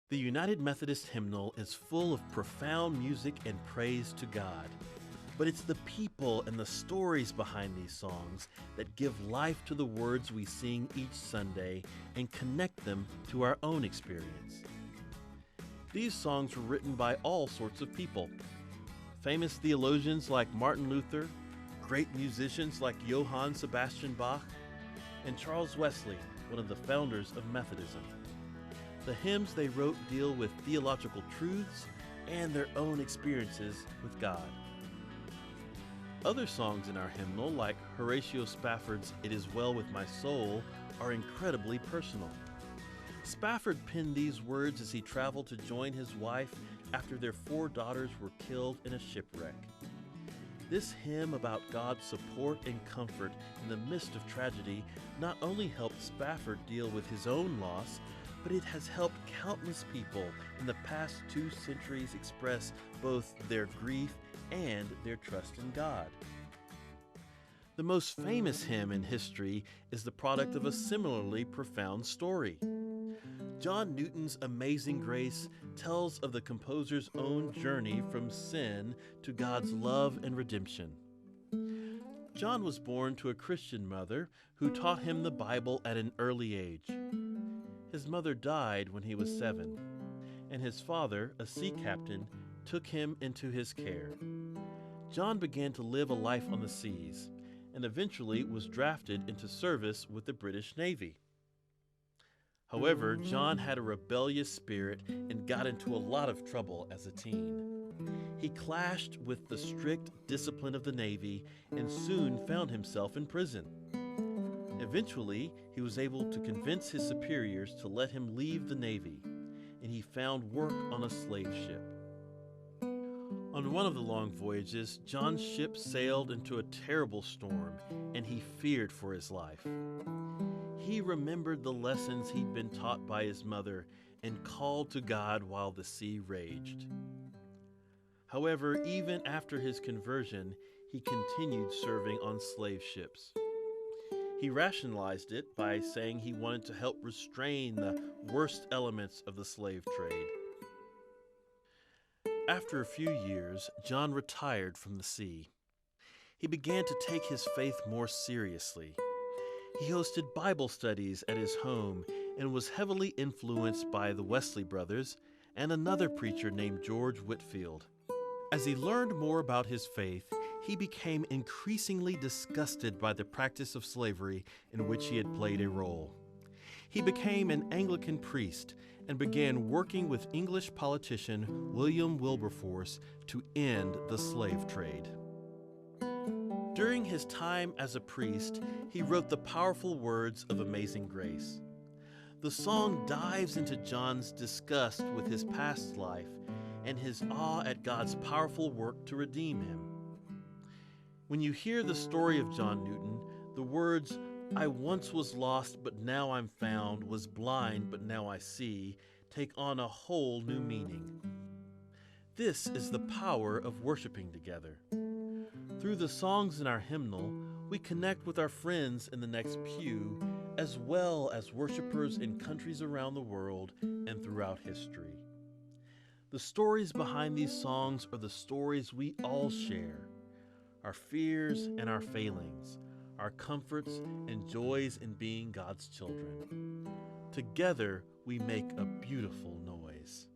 The United Methodist hymnal is full of profound music and praise to God. But it's the people and the stories behind these songs that give life to the words we sing each Sunday and connect them to our own experience. These songs were written by all sorts of people. Famous theologians like Martin Luther, great musicians like Johann Sebastian Bach, and Charles Wesley, one of the founders of Methodism. The hymns they wrote deal with theological truths and their own experiences with God. Other songs in our hymnal, like Horatio Spafford's "It Is Well With My Soul," are incredibly personal. Spafford penned these words as he traveled to join his wife after their 4 daughters were killed in a shipwreck. This hymn about God's support and comfort in the midst of tragedy not only helped Spafford deal with his own loss, but it has helped countless people in the past 2 centuries express both their grief and their trust in God. The most famous hymn in history is the product of a similarly profound story. John Newton's Amazing Grace tells of the composer's own journey from sin to God's love and redemption. John was born to a Christian mother who taught him the Bible at an early age. His mother died when he was 7, and his father, a sea captain, took him into his care. John began to live a life on the seas, and eventually was drafted into service with the British Navy. However, John had a rebellious spirit and got into a lot of trouble as a teen. He clashed with the strict discipline of the Navy and soon found himself in prison. Eventually, he was able to convince his superiors to let him leave the Navy, and he found work on a slave ship. On one of the long voyages, John's ship sailed into a terrible storm, and he feared for his life. He remembered the lessons he'd been taught by his mother and called to God while the sea raged. However, even after his conversion, he continued serving on slave ships. He rationalized it by saying he wanted to help restrain the worst elements of the slave trade. After a few years, John retired from the sea. He began to take his faith more seriously. He hosted Bible studies at his home and was heavily influenced by the Wesley brothers and another preacher named George Whitefield. As he learned more about his faith, he became increasingly disgusted by the practice of slavery in which he had played a role. He became an Anglican priest and began working with English politician William Wilberforce to end the slave trade. During his time as a priest, he wrote the powerful words of Amazing Grace. The song dives into John's disgust with his past life and his awe at God's powerful work to redeem him. When you hear the story of John Newton, the words, "I once was lost, but now I'm found, was blind, but now I see," take on a whole new meaning. This is the power of worshiping together. Through the songs in our hymnal, we connect with our friends in the next pew, as well as worshipers in countries around the world and throughout history. The stories behind these songs are the stories we all share. Our fears and our failings, our comforts and joys in being God's children. Together, we make a beautiful noise.